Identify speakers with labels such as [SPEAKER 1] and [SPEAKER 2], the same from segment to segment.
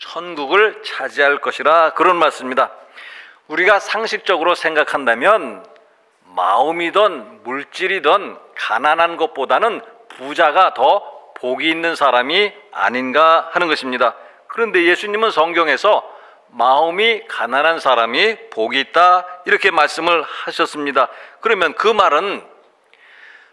[SPEAKER 1] 천국을 차지할 것이라, 그런 말씀입니다. 우리가 상식적으로 생각한다면 마음이든 물질이든 가난한 것보다는 부자가 더 복이 있는 사람이 아닌가 하는 것입니다. 그런데 예수님은 성경에서 마음이 가난한 사람이 복이 있다 이렇게 말씀을 하셨습니다. 그러면 그 말은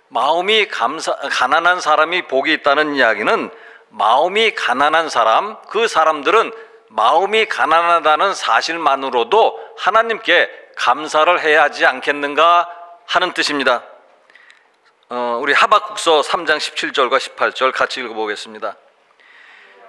[SPEAKER 1] 마음이 가난한 사람이 복이 있다는 이야기는 마음이 가난한 사람, 그 사람들은 마음이 가난하다는 사실만으로도 하나님께 감사를 해야 하지 않겠는가 하는 뜻입니다. 우리 하박국서 3장 17절과 18절 같이 읽어보겠습니다.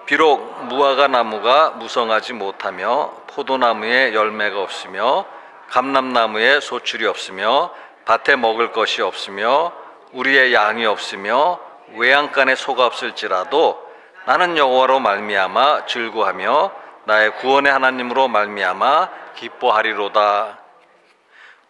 [SPEAKER 1] 비록 무화과 나무가 무성하지 못하며 포도나무에 열매가 없으며 감람나무에 소출이 없으며 밭에 먹을 것이 없으며 우리의 양이 없으며 외양간에 소가 없을지라도 나는 여호와로 말미암아 즐거하며 나의 구원의 하나님으로 말미암아 기뻐하리로다.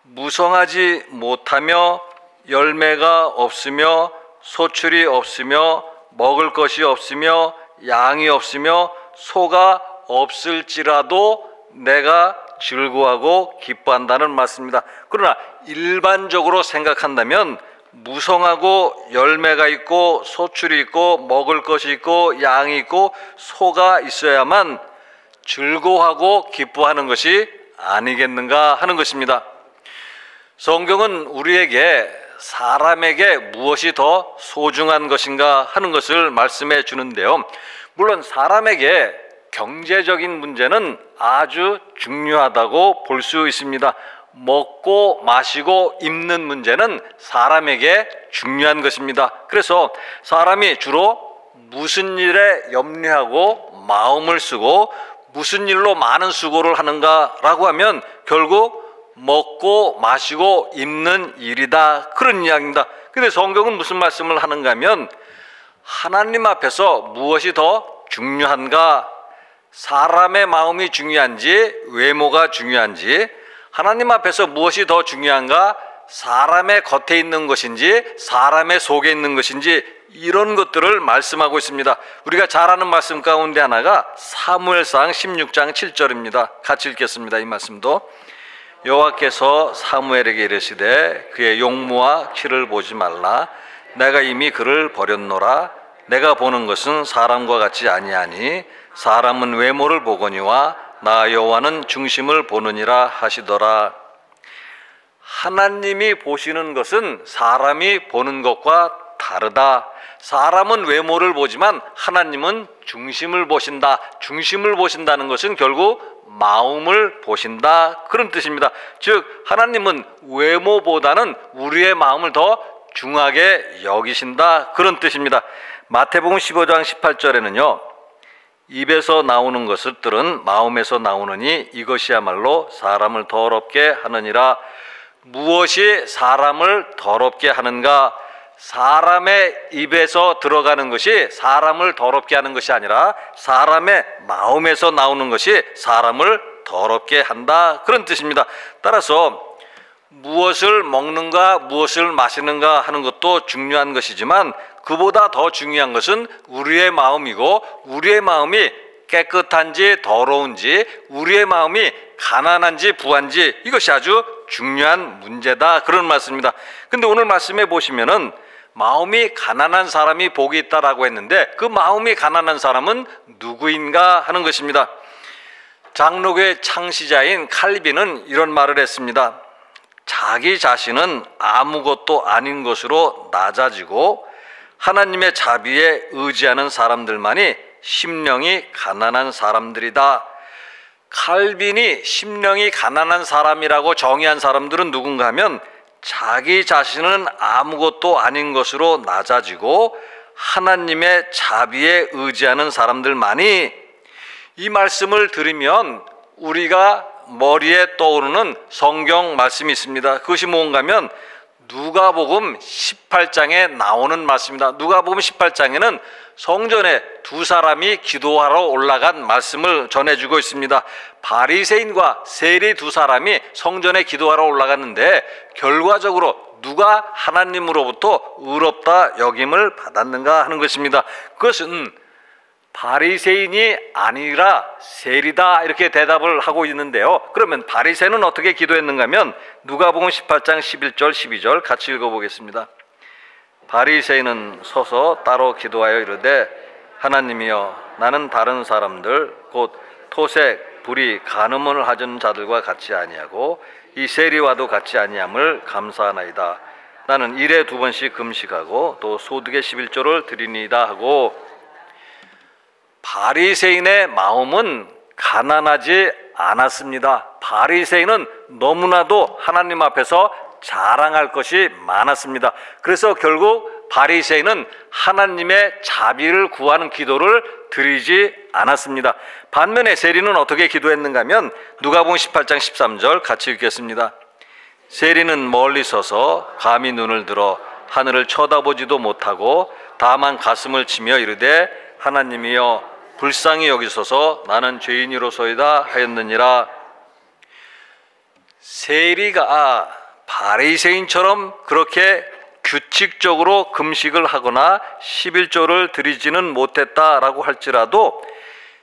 [SPEAKER 1] 무성하지 못하며 열매가 없으며 소출이 없으며 먹을 것이 없으며 양이 없으며 소가 없을지라도 내가 즐거워하고 기뻐한다는 말씀입니다. 그러나 일반적으로 생각한다면 무성하고 열매가 있고 소출이 있고 먹을 것이 있고 양이 있고 소가 있어야만 즐거워하고 기뻐하는 것이 아니겠는가 하는 것입니다. 성경은 우리에게 사람에게 무엇이 더 소중한 것인가 하는 것을 말씀해 주는데요. 물론 사람에게 경제적인 문제는 아주 중요하다고 볼 수 있습니다. 먹고 마시고 입는 문제는 사람에게 중요한 것입니다. 그래서 사람이 주로 무슨 일에 염려하고 마음을 쓰고 무슨 일로 많은 수고를 하는가라고 하면 결국 먹고 마시고 입는 일이다, 그런 이야기입니다. 근데 성경은 무슨 말씀을 하는가 하면 하나님 앞에서 무엇이 더 중요한가, 사람의 마음이 중요한지 외모가 중요한지, 하나님 앞에서 무엇이 더 중요한가, 사람의 겉에 있는 것인지 사람의 속에 있는 것인지, 이런 것들을 말씀하고 있습니다. 우리가 잘 아는 말씀 가운데 하나가 사무엘상 16장 7절입니다. 같이 읽겠습니다. 이 말씀도 여호와께서 사무엘에게 이르시되 그의 용모와 키를 보지 말라. 내가 이미 그를 버렸노라. 내가 보는 것은 사람과 같이 아니하니 사람은 외모를 보거니와 나 여호와는 중심을 보느니라 하시더라. 하나님이 보시는 것은 사람이 보는 것과 다르다. 사람은 외모를 보지만 하나님은 중심을 보신다. 중심을 보신다는 것은 결국 마음을 보신다, 그런 뜻입니다. 즉 하나님은 외모보다는 우리의 마음을 더 중하게 여기신다, 그런 뜻입니다. 마태복음 15장 18절에는요 입에서 나오는 것들은 마음에서 나오느니 이것이야말로 사람을 더럽게 하느니라. 무엇이 사람을 더럽게 하는가? 사람의 입에서 들어가는 것이 사람을 더럽게 하는 것이 아니라 사람의 마음에서 나오는 것이 사람을 더럽게 한다, 그런 뜻입니다. 따라서 무엇을 먹는가 무엇을 마시는가 하는 것도 중요한 것이지만 그보다 더 중요한 것은 우리의 마음이고, 우리의 마음이 깨끗한지 더러운지, 우리의 마음이 가난한지 부한지, 이것이 아주 중요한 문제다, 그런 말씀입니다. 근데 오늘 말씀해 보시면은 마음이 가난한 사람이 복이 있다라고 했는데 그 마음이 가난한 사람은 누구인가 하는 것입니다. 장로교의 창시자인 칼빈은 이런 말을 했습니다. 자기 자신은 아무것도 아닌 것으로 낮아지고 하나님의 자비에 의지하는 사람들만이 심령이 가난한 사람들이다. 칼빈이 심령이 가난한 사람이라고 정의한 사람들은 누군가 하면 자기 자신은 아무것도 아닌 것으로 낮아지고 하나님의 자비에 의지하는 사람들만이, 이 말씀을 들으면 우리가 머리에 떠오르는 성경 말씀이 있습니다. 그것이 뭔가 하면 누가복음 18장에 나오는 말씀입니다. 누가복음 18장에는 성전에 두 사람이 기도하러 올라간 말씀을 전해주고 있습니다. 바리새인과 세리 두 사람이 성전에 기도하러 올라갔는데 결과적으로 누가 하나님으로부터 의롭다 여김을 받았는가 하는 것입니다. 그것은 바리새인이 아니라 세리다 이렇게 대답을 하고 있는데요. 그러면 바리새인은 어떻게 기도했는가 하면 누가복음 18장 11절 12절 같이 읽어보겠습니다. 바리새인은 서서 따로 기도하여 이르되 하나님이여 나는 다른 사람들 곧 토색, 불의, 간음을 하는 자들과 같이 아니하고 이 세리와도 같이 아니함을 감사하나이다. 나는 일에 2번씩 금식하고 또 소득의 11조를 드리니이다 하고, 바리새인의 마음은 가난하지 않았습니다. 바리새인은 너무나도 하나님 앞에서 자랑할 것이 많았습니다. 그래서 결국 바리새인은 하나님의 자비를 구하는 기도를 드리지 않았습니다. 반면에 세리는 어떻게 기도했는가 하면 누가복음 18장 13절 같이 읽겠습니다. 세리는 멀리 서서 감히 눈을 들어 하늘을 쳐다보지도 못하고 다만 가슴을 치며 이르되 하나님이여 불쌍히 여기소서 나는 죄인이로소이다 하였느니라. 세리가 바리새인처럼 그렇게 규칙적으로 금식을 하거나 11조를 드리지는 못했다라고 할지라도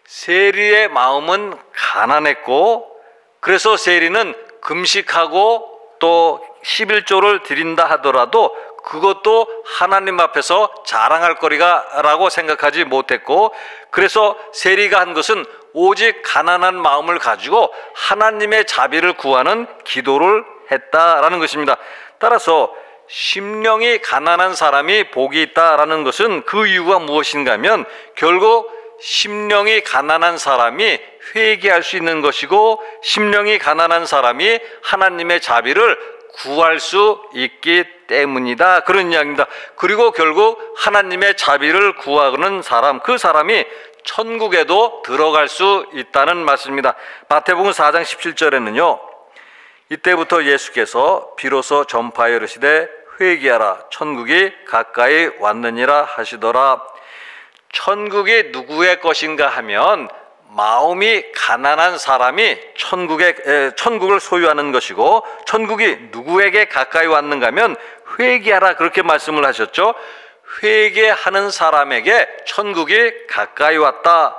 [SPEAKER 1] 세리의 마음은 가난했고, 그래서 세리는 금식하고 또 11조를 드린다 하더라도 그것도 하나님 앞에서 자랑할 거리가라고 생각하지 못했고, 그래서 세리가 한 것은 오직 가난한 마음을 가지고 하나님의 자비를 구하는 기도를 했다라는 것입니다. 따라서 심령이 가난한 사람이 복이 있다라는 것은 그 이유가 무엇인가 하면 결국 심령이 가난한 사람이 회개할 수 있는 것이고, 심령이 가난한 사람이 하나님의 자비를 구할 수 있기 때문이다, 그런 이야기입니다. 그리고 결국 하나님의 자비를 구하는 사람, 그 사람이 천국에도 들어갈 수 있다는 말씀입니다. 마태복음 4장 17절에는요 이때부터 예수께서 비로소 전파하여 이르시되 회개하라 천국이 가까이 왔느니라 하시더라. 천국이 누구의 것인가 하면 마음이 가난한 사람이 천국을 소유하는 것이고, 천국이 누구에게 가까이 왔는가 하면 회개하라 그렇게 말씀을 하셨죠. 회개하는 사람에게 천국이 가까이 왔다.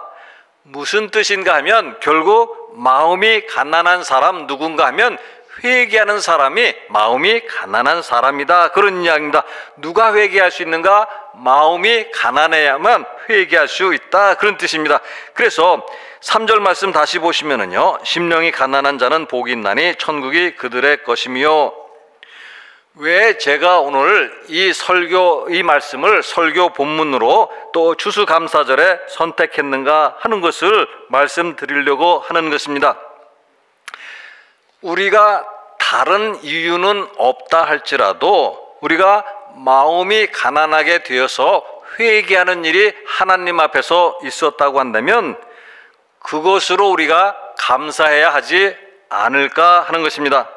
[SPEAKER 1] 무슨 뜻인가 하면 결국 마음이 가난한 사람 누군가 하면 회개하는 사람이 마음이 가난한 사람이다, 그런 이야기입니다. 누가 회개할 수 있는가? 마음이 가난해야만 회개할 수 있다, 그런 뜻입니다. 그래서 3절 말씀 다시 보시면은요 심령이 가난한 자는 복이 있나니 천국이 그들의 것이며, 왜 제가 오늘 이 말씀을 설교 본문으로 또 추수감사절에 선택했는가 하는 것을 말씀드리려고 하는 것입니다. 우리가 다른 이유는 없다 할지라도 우리가 마음이 가난하게 되어서 회개하는 일이 하나님 앞에서 있었다고 한다면 그것으로 우리가 감사해야 하지 않을까 하는 것입니다.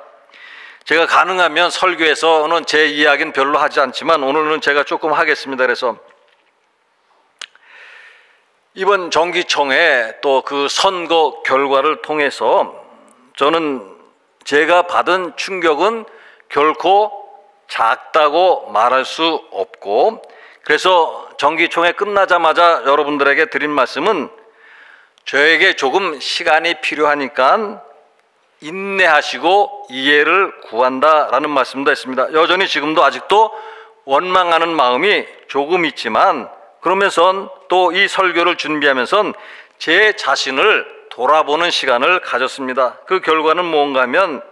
[SPEAKER 1] 제가 가능하면 설교에서는 제 이야기는 별로 하지 않지만 오늘은 제가 조금 하겠습니다. 그래서 이번 정기총회 또 그 선거 결과를 통해서 저는 제가 받은 충격은 결코 작다고 말할 수 없고, 그래서 정기총회 끝나자마자 여러분들에게 드린 말씀은 저에게 조금 시간이 필요하니까 인내하시고 이해를 구한다라는 말씀도 했습니다. 여전히 지금도 아직도 원망하는 마음이 조금 있지만, 그러면서 또 이 설교를 준비하면서 제 자신을 돌아보는 시간을 가졌습니다. 그 결과는 뭔가 하면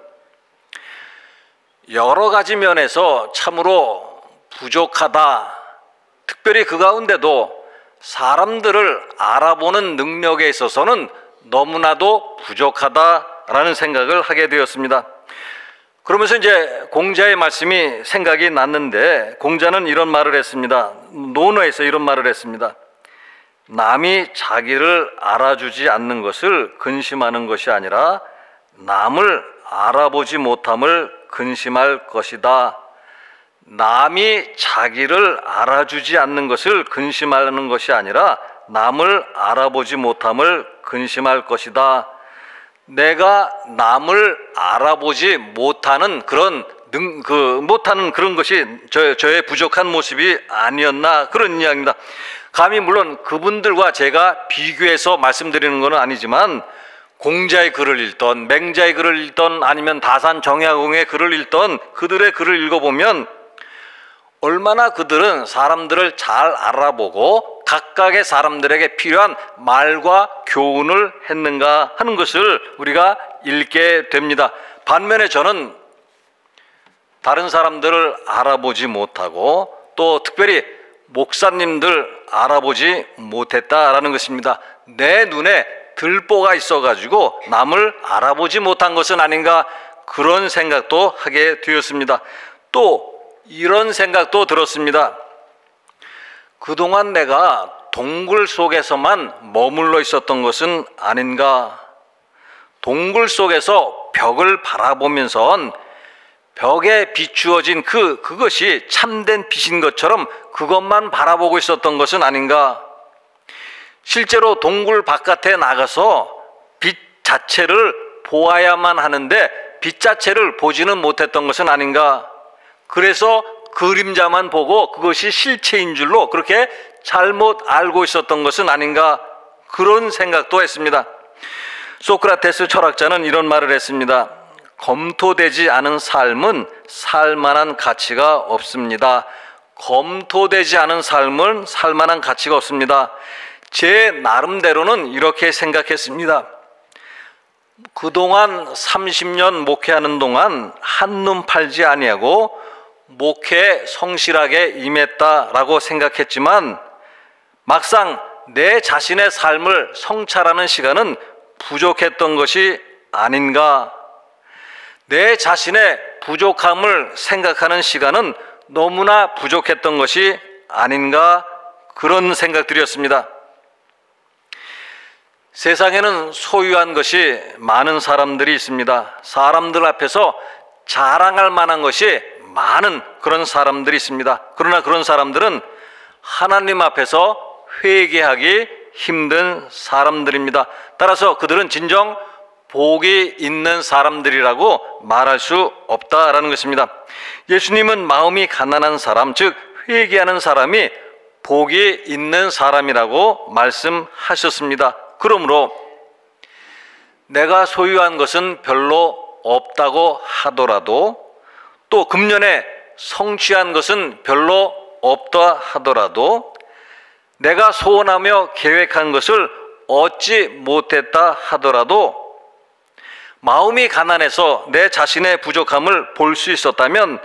[SPEAKER 1] 여러 가지 면에서 참으로 부족하다, 특별히 그 가운데도 사람들을 알아보는 능력에 있어서는 너무나도 부족하다라는 생각을 하게 되었습니다. 그러면서 이제 공자의 말씀이 생각이 났는데, 공자는 이런 말을 했습니다. 논어에서 이런 말을 했습니다. 남이 자기를 알아주지 않는 것을 근심하는 것이 아니라 남을 알아보지 못함을 근심할 것이다. 남이 자기를 알아주지 않는 것을 근심하는 것이 아니라 남을 알아보지 못함을 근심할 것이다. 내가 남을 알아보지 못하는 그런 것이 저의 부족한 모습이 아니었나, 그런 이야기입니다. 감히 물론 그분들과 제가 비교해서 말씀드리는 것은 아니지만 공자의 글을 읽던 맹자의 글을 읽던 아니면 다산 정약용의 글을 읽던 그들의 글을 읽어보면 얼마나 그들은 사람들을 잘 알아보고 각각의 사람들에게 필요한 말과 교훈을 했는가 하는 것을 우리가 읽게 됩니다. 반면에 저는 다른 사람들을 알아보지 못하고 또 특별히 목사님들 알아보지 못했다라는 것입니다. 내 눈에 들보가 있어가지고 남을 알아보지 못한 것은 아닌가, 그런 생각도 하게 되었습니다. 또 이런 생각도 들었습니다. 그동안 내가 동굴 속에서만 머물러 있었던 것은 아닌가. 동굴 속에서 벽을 바라보면서 벽에 비추어진 그것이 참된 빛인 것처럼 그것만 바라보고 있었던 것은 아닌가. 실제로 동굴 바깥에 나가서 빛 자체를 보아야만 하는데 빛 자체를 보지는 못했던 것은 아닌가. 그래서 그림자만 보고 그것이 실체인 줄로 그렇게 잘못 알고 있었던 것은 아닌가, 그런 생각도 했습니다. 소크라테스 철학자는 이런 말을 했습니다. 검토되지 않은 삶은 살만한 가치가 없습니다. 검토되지 않은 삶은 살만한 가치가 없습니다. 제 나름대로는 이렇게 생각했습니다. 그동안 30년 목회하는 동안 한눈 팔지 아니하고 목회에 성실하게 임했다라고 생각했지만 막상 내 자신의 삶을 성찰하는 시간은 부족했던 것이 아닌가. 내 자신의 부족함을 생각하는 시간은 너무나 부족했던 것이 아닌가, 그런 생각들이었습니다. 세상에는 소유한 것이 많은 사람들이 있습니다. 사람들 앞에서 자랑할 만한 것이 많은 그런 사람들이 있습니다. 그러나 그런 사람들은 하나님 앞에서 회개하기 힘든 사람들입니다. 따라서 그들은 진정 복이 있는 사람들이라고 말할 수 없다라는 것입니다. 예수님은 마음이 가난한 사람, 즉 회개하는 사람이 복이 있는 사람이라고 말씀하셨습니다. 그러므로 내가 소유한 것은 별로 없다고 하더라도, 또 금년에 성취한 것은 별로 없다 하더라도, 내가 소원하며 계획한 것을 얻지 못했다 하더라도 마음이 가난해서 내 자신의 부족함을 볼 수 있었다면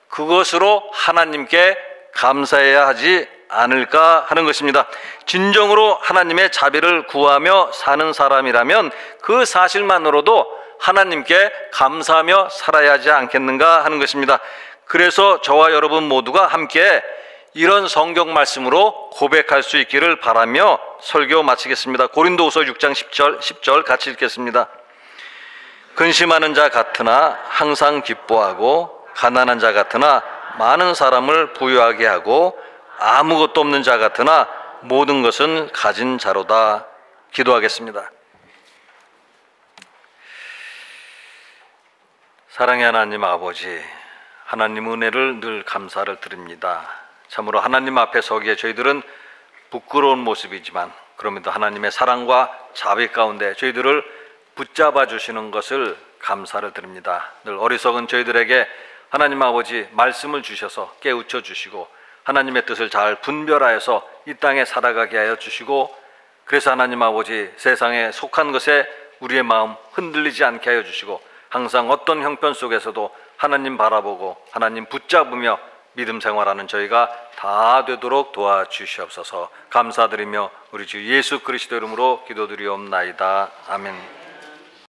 [SPEAKER 1] 그것으로 하나님께 감사해야 하지 않을까 하는 것입니다. 진정으로 하나님의 자비를 구하며 사는 사람이라면 그 사실만으로도 하나님께 감사하며 살아야 하지 않겠는가 하는 것입니다. 그래서 저와 여러분 모두가 함께 이런 성경 말씀으로 고백할 수 있기를 바라며 설교 마치겠습니다. 고린도후서 6장 10절 같이 읽겠습니다. 근심하는 자 같으나 항상 기뻐하고, 가난한 자 같으나 많은 사람을 부유하게 하고, 아무것도 없는 자 같으나 모든 것은 가진 자로다. 기도하겠습니다. 사랑의 하나님 아버지, 하나님 은혜를 늘 감사를 드립니다. 참으로 하나님 앞에 서기에 저희들은 부끄러운 모습이지만 그럼에도 하나님의 사랑과 자비 가운데 저희들을 붙잡아 주시는 것을 감사를 드립니다. 늘 어리석은 저희들에게 하나님 아버지 말씀을 주셔서 깨우쳐 주시고 하나님의 뜻을 잘 분별하여서 이 땅에 살아가게 하여 주시고, 그래서 하나님 아버지 세상에 속한 것에 우리의 마음 흔들리지 않게 하여 주시고 항상 어떤 형편 속에서도 하나님 바라보고 하나님 붙잡으며 믿음 생활하는 저희가 다 되도록 도와주시옵소서. 감사드리며 우리 주 예수 그리스도 이름으로 기도드리옵나이다. 아멘.